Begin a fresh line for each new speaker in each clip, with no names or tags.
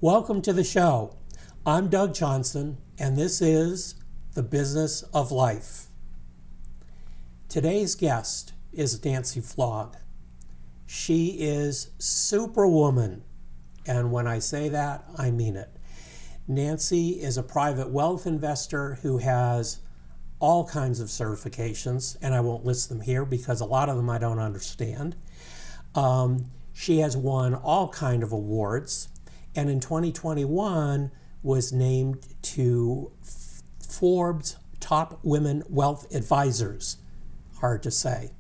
Welcome to the show. I'm Doug Johnson, and this is The Business of Life. Today's guest is Nancy Flogge. She is Superwoman, and when I say that, I mean it. Nancy is a private wealth investor who has all kinds of certifications, and I won't list them here because a lot of them I don't understand. She has won all kinds of awards, and in 2021 was named to Forbes' Top Women Wealth Advisors. Hard to say.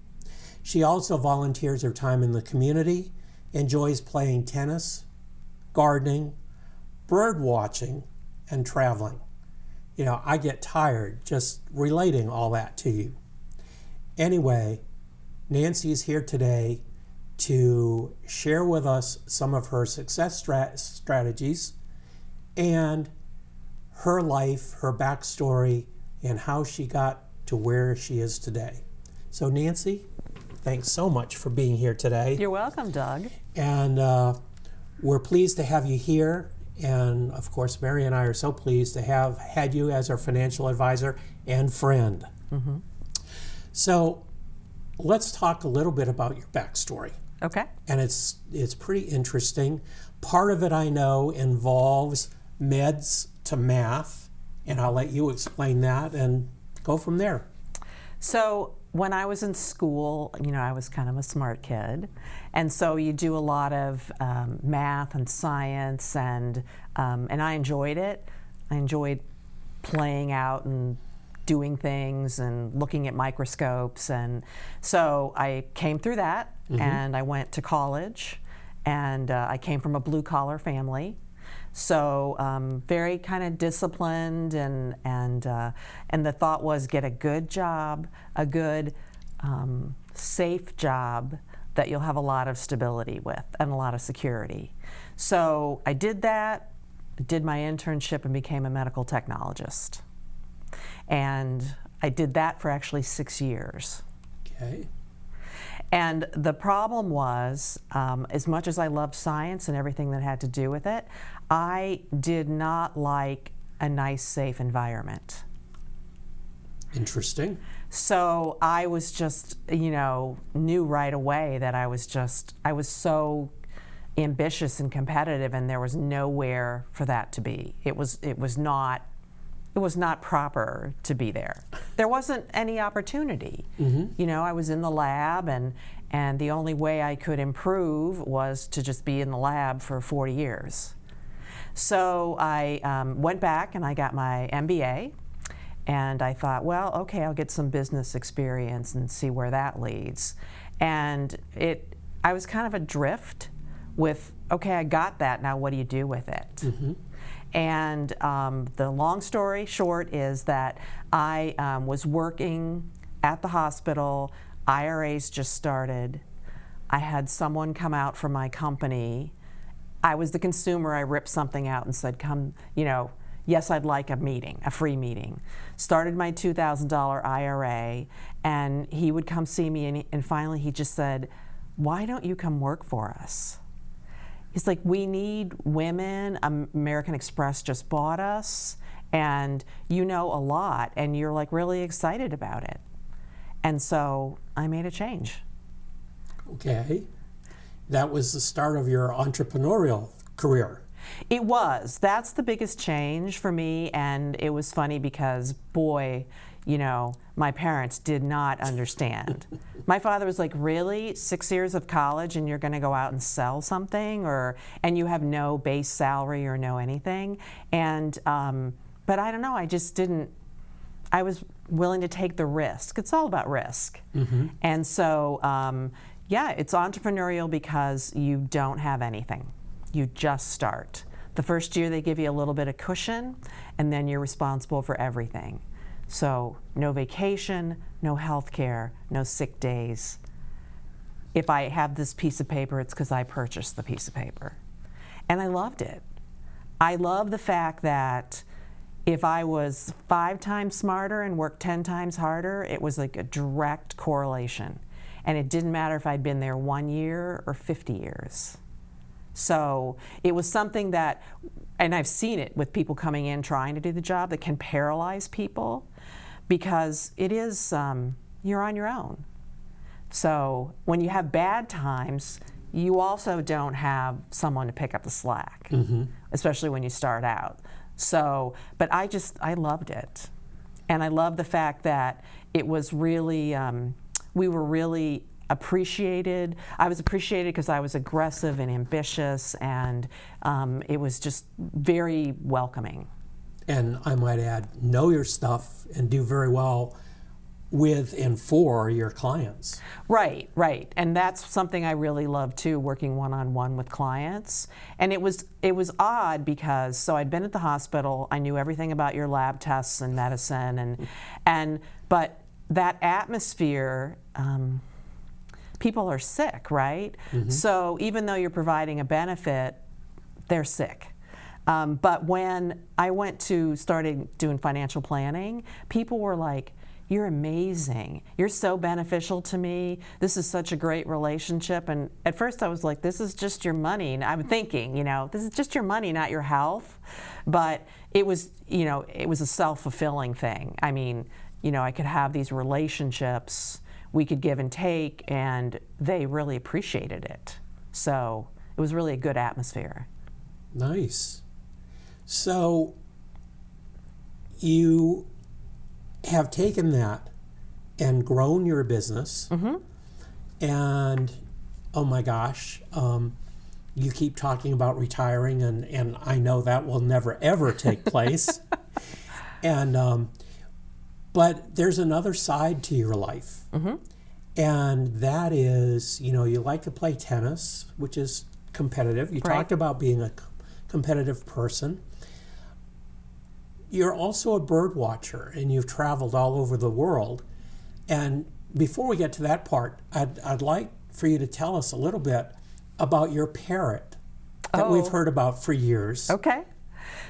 She also volunteers her time in the community, enjoys playing tennis, gardening, bird watching, and traveling. You know, I get tired just relating all that to you. Anyway, Nancy is here today to share with us some of her success strategies and her life, her backstory, and how she got to where she is today. So Nancy, thanks so much for being here today.
You're welcome, Doug.
And we're pleased to have you here. And of course, Mary and I are so pleased to have had you as our financial advisor and friend. Mm-hmm. So let's talk a little bit about your backstory.
Okay.
And it's pretty interesting. Part of it I know involves meds to math, and I'll let you explain that and go from there.
So when I was in school, you know, I was kind of a smart kid. And so you do a lot of math and science, and I enjoyed it. I enjoyed playing out and doing things and looking at microscopes. And so I came through that, mm-hmm. and I went to college, and I came from a blue-collar family. So very kind of disciplined, and the thought was get a good job, a good safe job that you'll have a lot of stability with and a lot of security. So I did that, did my internship, and became a medical technologist. And I did that for actually 6 years.
Okay.
And the problem was, as much as I loved science and everything that had to do with it, I did not like a nice, safe environment.
Interesting.
So I was just, you know, knew right away that I was so ambitious and competitive, and there was nowhere for that to be. It was not proper to be there. There wasn't any opportunity. Mm-hmm. You know, I was in the lab, and the only way I could improve was to just be in the lab for 40 years. So I went back and I got my MBA, and I thought, well, okay, I'll get some business experience and see where that leads. And I was kind of adrift with, okay, I got that, now what do you do with it? Mm-hmm. And the long story short is that I was working at the hospital. IRAs just started. I had someone come out from my company. I was the consumer. I ripped something out and said, come, you know, yes, I'd like a meeting, a free meeting. Started my $2,000 IRA, and he would come see me, and finally he just said, why don't you come work for us? He's like, we need women. American Express just bought us, and you know a lot, and you're like really excited about it. And so I made a change.
Okay. That was the start of your entrepreneurial career.
It was. That's the biggest change for me, and it was funny because, boy, you know, my parents did not understand. My father was like, really? 6 years of college and you're going to go out and sell something, and you have no base salary or no anything? And but I don't know, I just didn't. I was willing to take the risk. It's all about risk. Mm-hmm. And so, yeah, it's entrepreneurial because you don't have anything. You just start. The first year they give you a little bit of cushion, and then you're responsible for everything. So no vacation, no health care, no sick days. If I have this piece of paper, it's because I purchased the piece of paper. And I loved it. I love the fact that if I was 5 times smarter and worked 10 times harder, it was like a direct correlation. And it didn't matter if I'd been there 1 year or 50 years. So it was something that, and I've seen it with people coming in trying to do the job, that can paralyze people, because it is, you're on your own. So when you have bad times, you also don't have someone to pick up the slack, especially when you start out. So, but I loved it. And I love the fact that it was really, we were really appreciated. I was appreciated because I was aggressive and ambitious, and it was just very welcoming.
And I might add, know your stuff and do very well with and for your clients.
Right, right. And that's something I really love too, working one-on-one with clients. And it was odd because, so I'd been at the hospital, I knew everything about your lab tests and medicine, but that atmosphere, people are sick, right? So even though you're providing a benefit, they're sick. But when I started doing financial planning, people were like, "You're amazing. You're so beneficial to me. This is such a great relationship." And at first I was like, this is just your money. And I'm thinking, this is just your money, not your health. But it was, it was a self-fulfilling thing. I mean, I could have these relationships, we could give and take, and they really appreciated it. So it was really a good atmosphere.
Nice. So you have taken that and grown your business, and oh my gosh, you keep talking about retiring, and I know that will never ever take place. And but there's another side to your life, and that is, you like to play tennis, which is competitive. You talked about being a competitive person. You're also a bird watcher, and you've traveled all over the world. And before we get to that part, I'd like for you to tell us a little bit about your parrot that we've heard about for years.
Okay.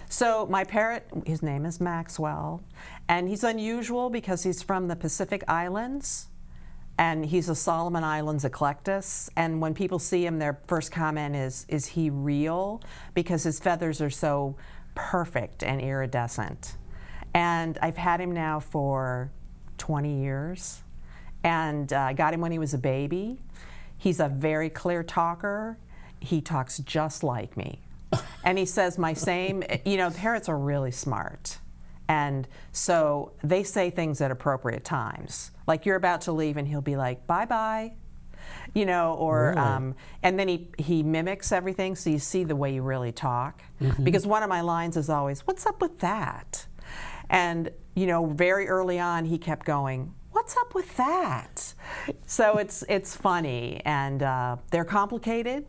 So my parrot, his name is Maxwell, and he's unusual because he's from the Pacific Islands, and he's a Solomon Islands eclectus. And when people see him, their first comment is he real? Because his feathers are so perfect and iridescent. And I've had him now for 20 years. And I got him when he was a baby. He's a very clear talker. He talks just like me. And he says my same, parrots are really smart. And so they say things at appropriate times. Like you're about to leave and he'll be like, bye-bye. Really? And then he mimics everything, so you see the way you really talk. Because one of my lines is always, "What's up with that?" And, very early on, he kept going, "What's up with that?" So it's funny, and they're complicated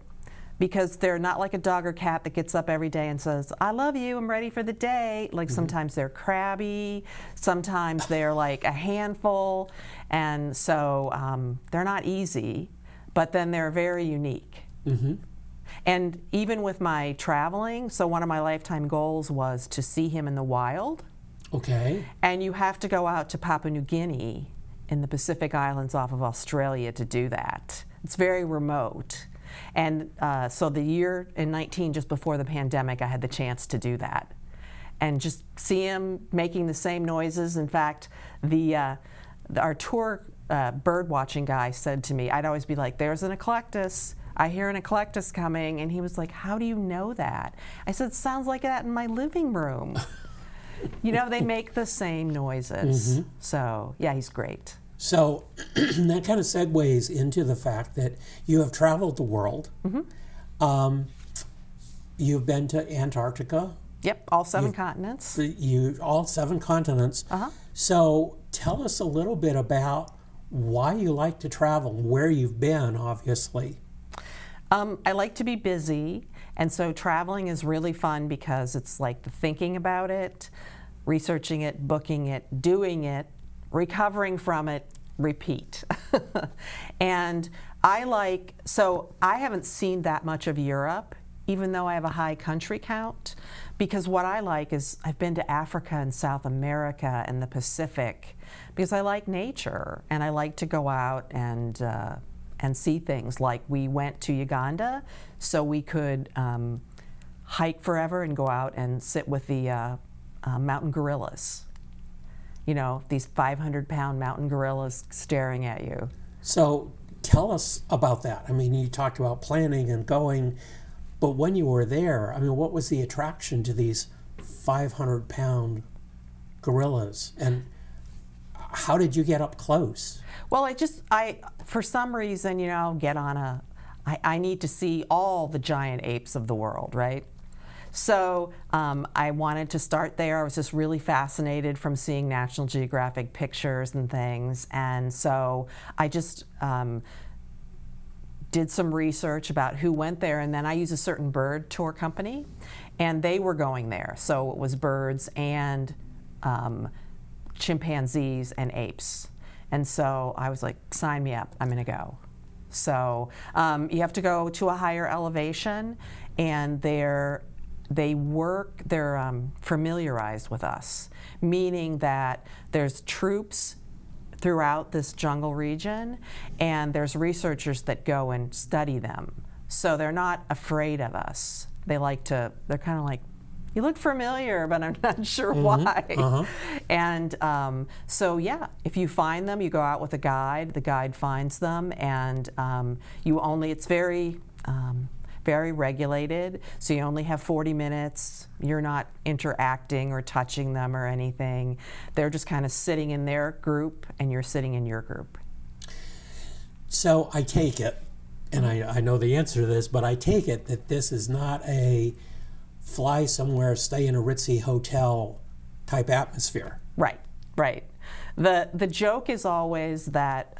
because they're not like a dog or cat that gets up every day and says, "I love you, I'm ready for the day." Like sometimes they're crabby, sometimes they're like a handful, and so they're not easy. But then they're very unique. And even with my traveling, so one of my lifetime goals was to see him in the wild.
Okay.
And you have to go out to Papua New Guinea in the Pacific Islands off of Australia to do that. It's very remote. And so the year in 19, just before the pandemic, I had the chance to do that. And just see him making the same noises. In fact, our tour bird watching guy said to me, I'd always be like, "There's an eclectus. I hear an eclectus coming." And he was like, "How do you know that?" I said, "It sounds like that in my living room." They make the same noises. So, yeah, he's great.
So that kind of segues into the fact that you have traveled the world. You've been to Antarctica.
Yep, all 7 continents.
All 7 continents. So tell us a little bit about why you like to travel, where you've been, obviously.
I like to be busy, and so traveling is really fun because it's like the thinking about it, researching it, booking it, doing it, recovering from it, repeat. And I haven't seen that much of Europe, even though I have a high country count, because what I like is I've been to Africa and South America and the Pacific because I like nature and I like to go out and and see things. Like we went to Uganda so we could hike forever and go out and sit with the mountain gorillas. You know, these 500-pound mountain gorillas staring at you.
So tell us about that. I mean, you talked about planning and going, but when you were there, I mean, what was the attraction to these 500-pound gorillas, and how did you get up close?
Well, I for some reason, you know, I need to see all the giant apes of the world, right? So I wanted to start there. I was just really fascinated from seeing National Geographic pictures and things. And so I just did some research about who went there. And then I use a certain bird tour company, and they were going there. So it was birds and chimpanzees and apes. And so I was like, sign me up, I'm gonna go. So you have to go to a higher elevation, and they're familiarized with us, meaning that there's troops throughout this jungle region, and there's researchers that go and study them. So they're not afraid of us. They're kind of like, you look familiar, but I'm not sure why. And so yeah, if you find them, you go out with a guide, the guide finds them, and it's very, very regulated, so you only have 40 minutes. You're not interacting or touching them or anything. They're just kind of sitting in their group, and you're sitting in your group.
So I take it, and I know the answer to this, but I take it that this is not a fly somewhere, stay in a ritzy hotel type atmosphere.
Right, right. The joke is always that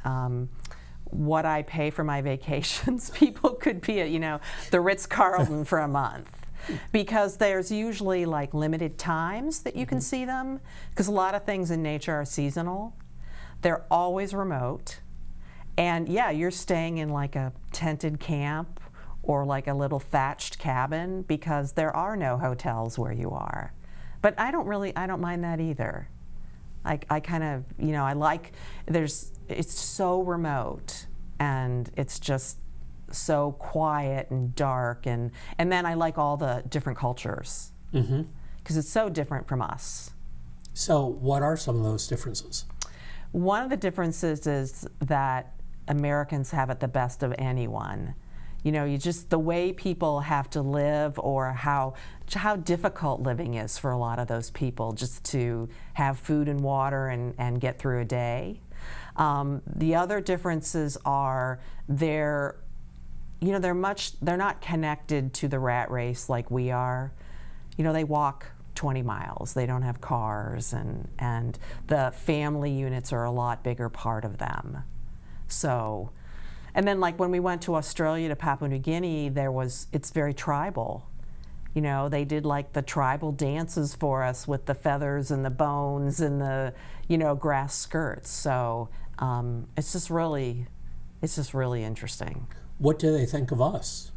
what I pay for my vacations, people could be at, the Ritz-Carlton for a month, because there's usually like limited times that you can see them, because a lot of things in nature are seasonal. They're always remote, and yeah, you're staying in like a tented camp or like a little thatched cabin, because there are no hotels where you are. But I don't mind that either. I kind of, it's so remote, and it's just so quiet and dark, and then I like all the different cultures, because it's so different from us.
So what are some of those differences?
One of the differences is that Americans have it the best of anyone. The way people have to live, or how difficult living is for a lot of those people, just to have food and water and get through a day. The other differences are they're not connected to the rat race like we are. They walk 20 miles. They don't have cars, and the family units are a lot bigger part of them. So. And then, like when we went to Australia, to Papua New Guinea, it's very tribal. They did like the tribal dances for us with the feathers and the bones and the, grass skirts. So it's just really interesting.
What do they think of us?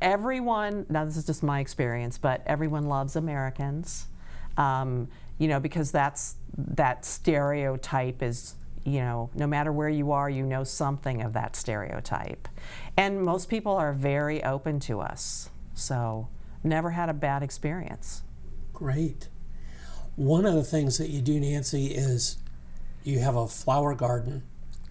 Everyone, now this is just my experience, but everyone loves Americans, because that stereotype is, no matter where you are, something of that stereotype. And most people are very open to us. So never had a bad experience.
Great. One of the things that you do, Nancy, is you have a flower garden,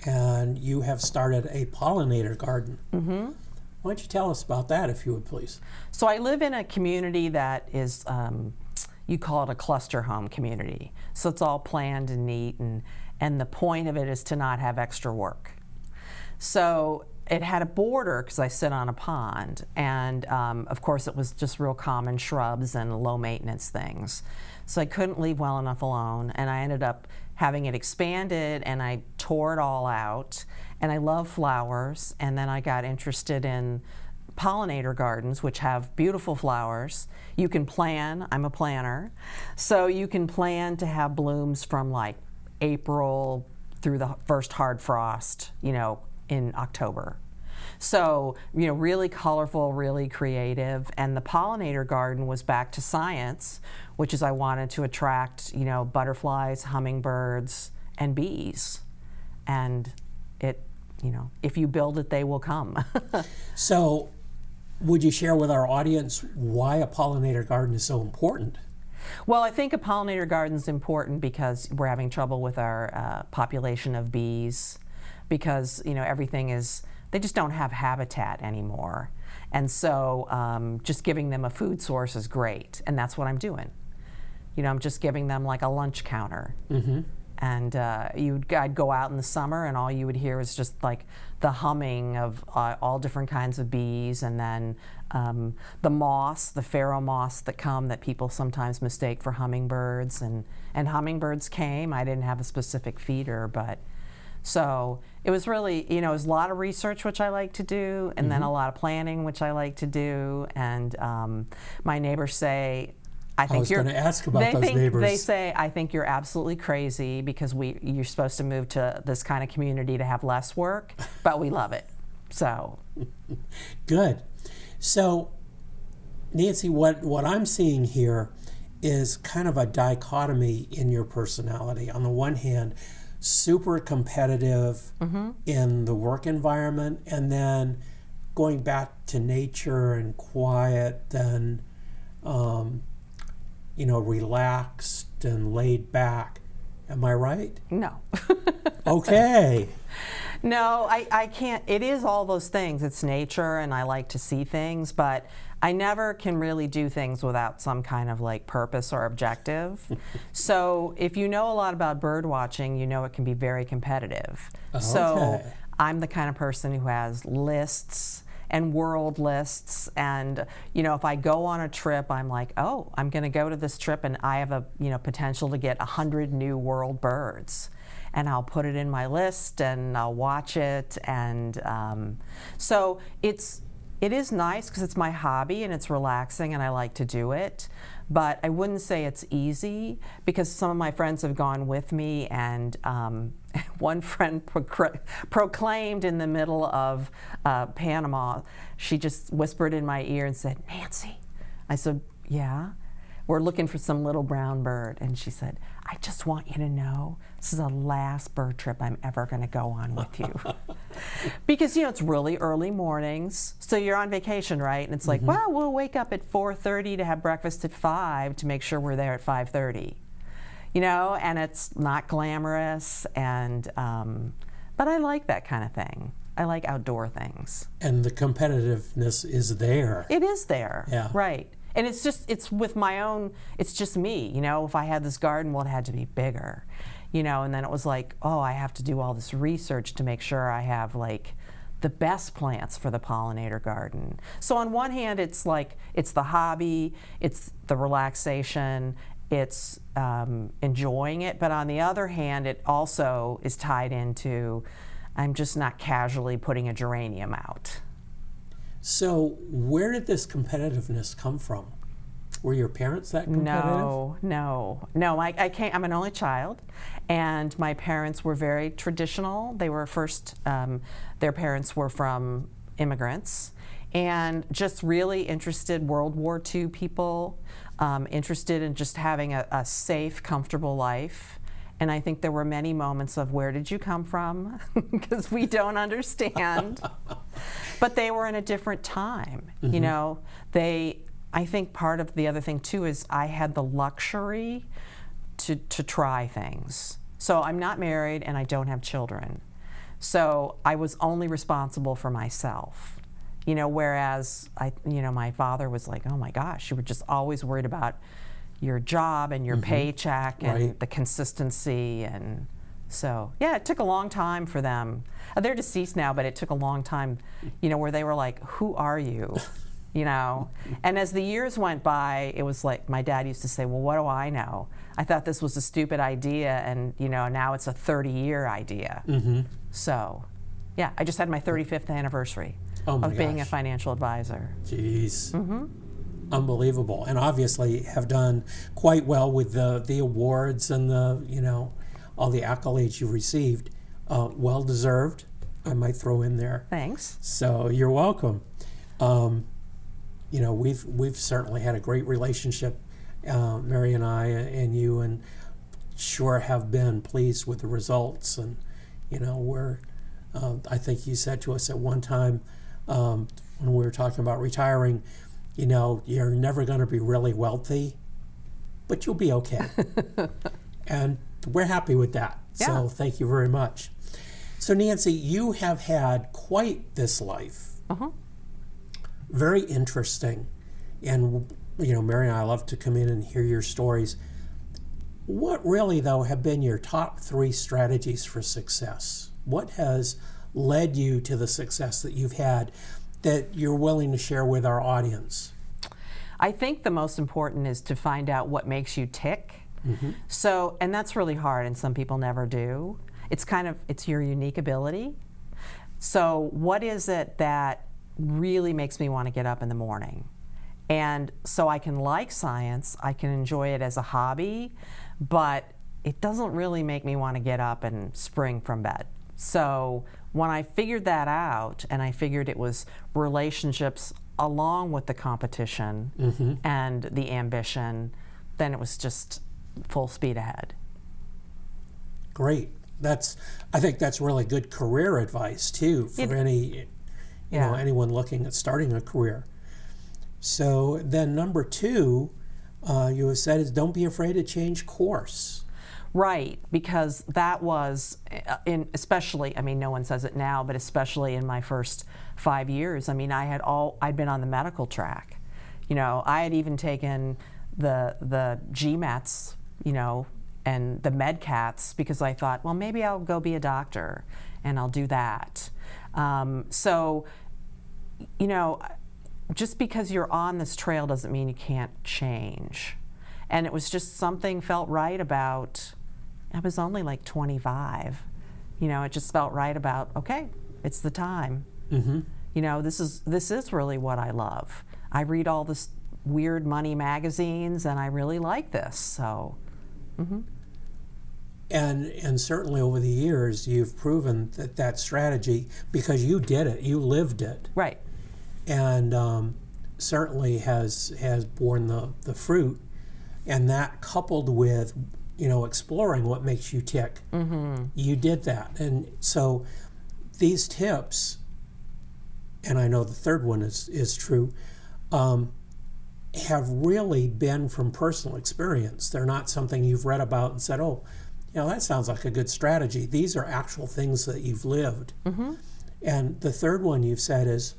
and you have started a pollinator garden. Why don't you tell us about that, if you would, please?
So I live in a community that is, you call it a cluster home community. So it's all planned and neat, and the point of it is to not have extra work. So it had a border, because I sit on a pond, and of course it was just real common shrubs and low maintenance things. So I couldn't leave well enough alone, and I ended up having it expanded, and I tore it all out, and I love flowers, and then I got interested in pollinator gardens, which have beautiful flowers. You can plan, I'm a planner, so you can plan to have blooms from like April through the first hard frost, in October. So, really colorful, really creative. And the pollinator garden was back to science, which is I wanted to attract, butterflies, hummingbirds, and bees. And it if you build it, they will come.
So, would you share with our audience why a pollinator garden is so important?
Well, I think a pollinator garden is important because we're having trouble with our population of bees, because everything is, they just don't have habitat anymore. And so just giving them a food source is great, and that's what I'm doing. I'm just giving them like a lunch counter.
Mm-hmm.
And I'd go out in the summer, and all you would hear is just like the humming of all different kinds of bees, and then the moths, the pharaoh moths that come that people sometimes mistake for hummingbirds, and hummingbirds came. I didn't have a specific feeder, but so it was really, it was a lot of research, which I like to do, and then a lot of planning, which I like to do. And my neighbors say, I was
going to ask about those neighbors.
They say, I think you're absolutely crazy because you're supposed to move to this kind of community to have less work, but we love it. So.
Good. So, Nancy, what I'm seeing here is kind of a dichotomy in your personality. On the one hand, super competitive in the work environment, and then going back to nature and quiet and relaxed and laid back. Am I right?
No.
Okay.
No, I can't. It is all those things. It's nature, and I like to see things, but I never can really do things without some kind of like purpose or objective. So if you know a lot about bird watching, it can be very competitive.
Okay.
So I'm the kind of person who has lists and world lists, and if I go on a trip, I'm like, oh, I'm going to go to this trip, and I have a potential to get 100 new world birds, and I'll put it in my list and I'll watch it, and so it is nice because it's my hobby and it's relaxing and I like to do it. But I wouldn't say it's easy, because some of my friends have gone with me, and one friend proclaimed in the middle of Panama, she just whispered in my ear and said, "Nancy." I said, "Yeah." "We're looking for some little brown bird." And she said, "I just want you to know this is the last bird trip I'm ever going to go on with you." Because, it's really early mornings. So you're on vacation, right? And it's like, well, we'll wake up at 4:30 to have breakfast at 5 to make sure we're there at 5:30. And it's not glamorous. And but I like that kind of thing. I like outdoor things.
And the competitiveness is there.
It is there.
Yeah.
Right. And it's with my own, it's just me, if I had this garden, well, it had to be bigger, and then it was like, oh, I have to do all this research to make sure I have like the best plants for the pollinator garden. So on one hand, it's like, it's the hobby, it's the relaxation, it's enjoying it, but on the other hand, it also is tied into, I'm just not casually putting a geranium out.
So where did this competitiveness come from? Were your parents that competitive?
No. I'm an only child, and my parents were very traditional. They were their parents were from immigrants, and just really interested, World War II people, interested in just having a safe, comfortable life. And I think there were many moments of, where did you come from? Because we don't understand. But they were in a different time. I think part of the other thing too is I had the luxury to try things. So I'm not married and I don't have children. So I was only responsible for myself. Whereas my father was like, oh my gosh, you were just always worried about your job and your paycheck and the consistency. And so, yeah, it took a long time for them. They're deceased now, but it took a long time, where they were like, who are you? And as the years went by, it was like, my dad used to say, well, what do I know? I thought this was a stupid idea, and, now it's a 30-year idea. So, yeah, I just had my 35th anniversary of being a financial advisor.
Jeez. Unbelievable. And obviously have done quite well with the awards and all the accolades you received. Well deserved, I might throw in there.
Thanks.
So you're welcome. We've certainly had a great relationship, Mary and I and you, and sure have been pleased with the results. And we're I think you said to us at one time when we were talking about retiring, you're never going to be really wealthy, but you'll be okay. And we're happy with that.
Yeah.
So thank you very much. So Nancy, you have had quite this life.
Uh-huh.
Very interesting. And, Mary and I love to come in and hear your stories. What really, though, have been your top 3 strategies for success? What has led you to the success that you've had that you're willing to share with our audience?
I think the most important is to find out what makes you tick.
Mm-hmm.
So, and that's really hard, and some people never do. It's your unique ability. So what is it that really makes me want to get up in the morning? And so I can like science, I can enjoy it as a hobby, but it doesn't really make me want to get up and spring from bed. So when I figured that out, and I figured it was relationships along with the competition
Mm-hmm.
and the ambition, then it was just full speed ahead.
Great. I think that's really good career advice too for anyone looking at starting a career. So then number 2, you have said is don't be afraid to change course.
Right, because that was, especially, no one says it now, but especially in my first 5 years, I'd been on the medical track. I had even taken the GMATs, and the MedCats because I thought, well, maybe I'll go be a doctor and I'll do that. Just because you're on this trail doesn't mean you can't change. And it was just something felt right about, I was only like 25. It just felt right about, okay, it's the time.
Mm-hmm.
This is really what I love. I read all this weird money magazines and I really like this, so. Mm-hmm.
And certainly over the years, you've proven that strategy, because you did it, you lived it.
Right.
And certainly has borne the fruit. And that coupled with, exploring what makes you tick,
Mm-hmm.
you did that. And so these tips, and I know the third one is true, have really been from personal experience. They're not something you've read about and said, oh, that sounds like a good strategy. These are actual things that you've lived.
Mm-hmm.
And the third one you've said is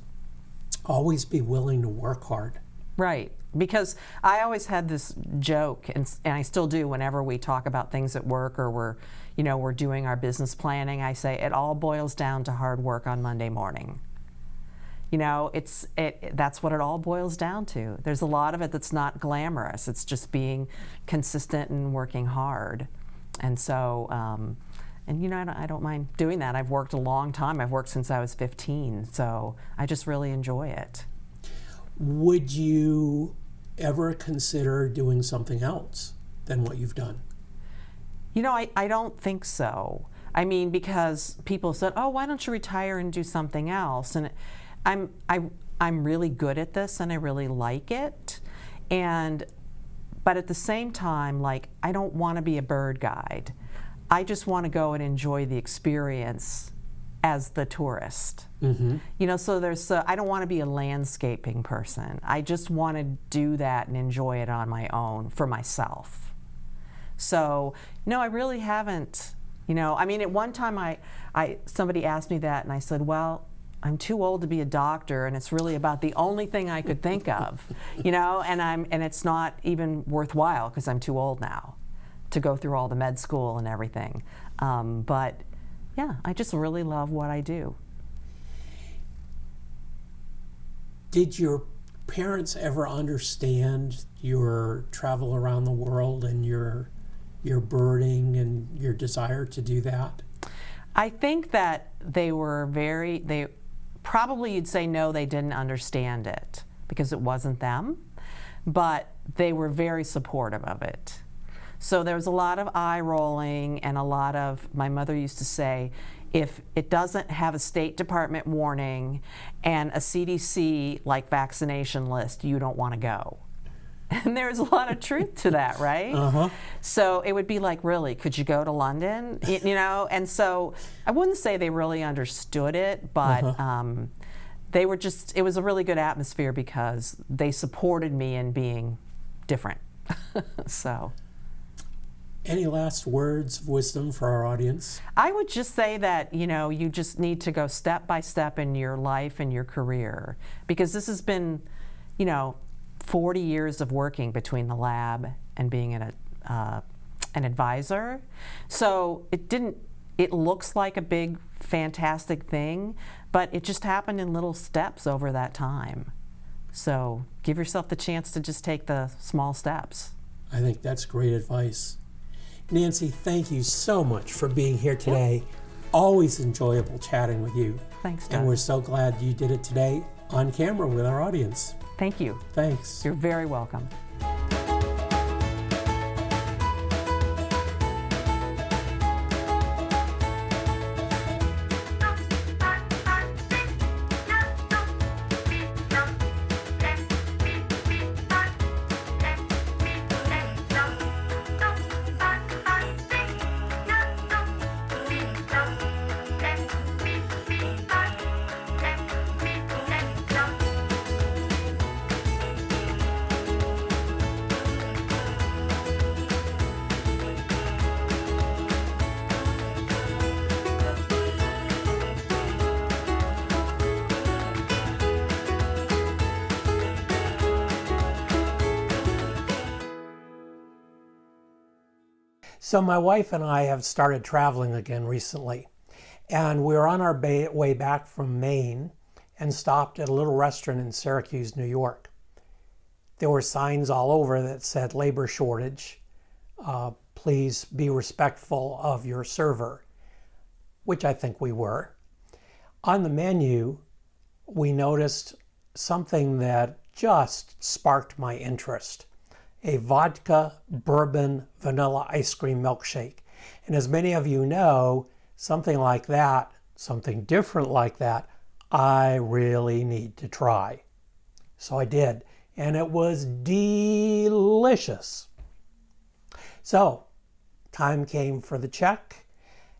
always be willing to work hard.
Right, because I always had this joke, and I still do whenever we talk about things at work or we're doing our business planning. I say it all boils down to hard work on Monday morning. That's what it all boils down to. There's a lot of it that's not glamorous. It's just being consistent and working hard. And so, I don't mind doing that. I've worked a long time. I've worked since I was 15, so I just really enjoy it.
Would you ever consider doing something else than what you've done?
I don't think so. Because people said, oh, why don't you retire and do something else? And I'm really good at this and I really like it. But at the same time, I don't want to be a bird guide. I just want to go and enjoy the experience as the tourist.
Mm-hmm.
So I don't want to be a landscaping person. I just want to do that and enjoy it on my own for myself. So, no, I really haven't. At one time somebody asked me that and I said, well, I'm too old to be a doctor, and it's really about the only thing I could think of, and it's not even worthwhile because I'm too old now to go through all the med school and everything. But yeah, I just really love what I do.
Did your parents ever understand your travel around the world and your birding and your desire to do that?
I think that they probably you'd say no, they didn't understand it because it wasn't them, but they were very supportive of it. So there was a lot of eye rolling and a lot of, my mother used to say, if it doesn't have a State Department warning and a CDC vaccination list, you don't want to go. And there's a lot of truth to that, right?
Uh-huh.
So it would be like, really, could you go to London? You know, and so I wouldn't say they really understood it, but they were just, it was a really good atmosphere because they supported me in being different. So.
Any last words of wisdom for our audience?
I would just say that, you know, you just need to go step by step in your life and your career, because this has been, you know, 40 years of working between the lab and being an advisor. So it looks like a big, fantastic thing, but it just happened in little steps over that time. So give yourself the chance to just take the small steps.
I think that's great advice. Nancy, thank you so much for being here today. Always enjoyable chatting with you.
Thanks, Doug.
And we're so glad you did it today on camera with our audience.
Thank you.
Thanks.
You're very welcome.
So my wife and I have started traveling again recently, and we were on our way back from Maine and stopped at a little restaurant in Syracuse, New York. There were signs all over that said labor shortage, please be respectful of your server, which I think we were. On the menu, we noticed something that just sparked my interest. A vodka bourbon vanilla ice cream milkshake. And as many of you know, something like that, something different like that, I really need to try. So I did, and it was delicious. So time came for the check,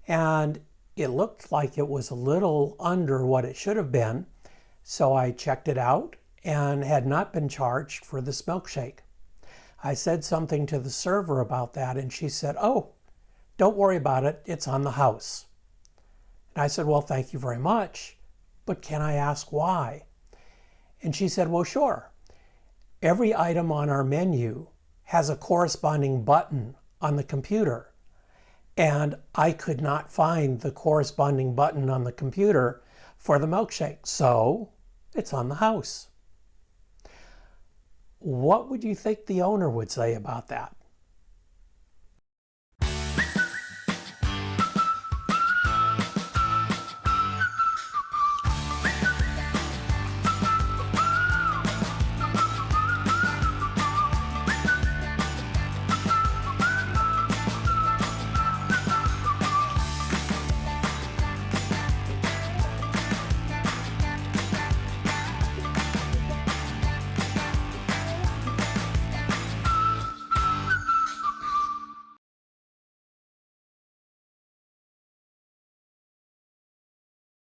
and it looked like it was a little under what it should have been. So I checked it out and had not been charged for this milkshake. I said something to the server about that, and she said, "Oh, don't worry about it, it's on the house." And I said, "Well, thank you very much, but can I ask why?" And she said, "Well, sure. Every item on our menu has a corresponding button on the computer, and I could not find the corresponding button on the computer for the milkshake, so it's on the house." What would you think the owner would say about that?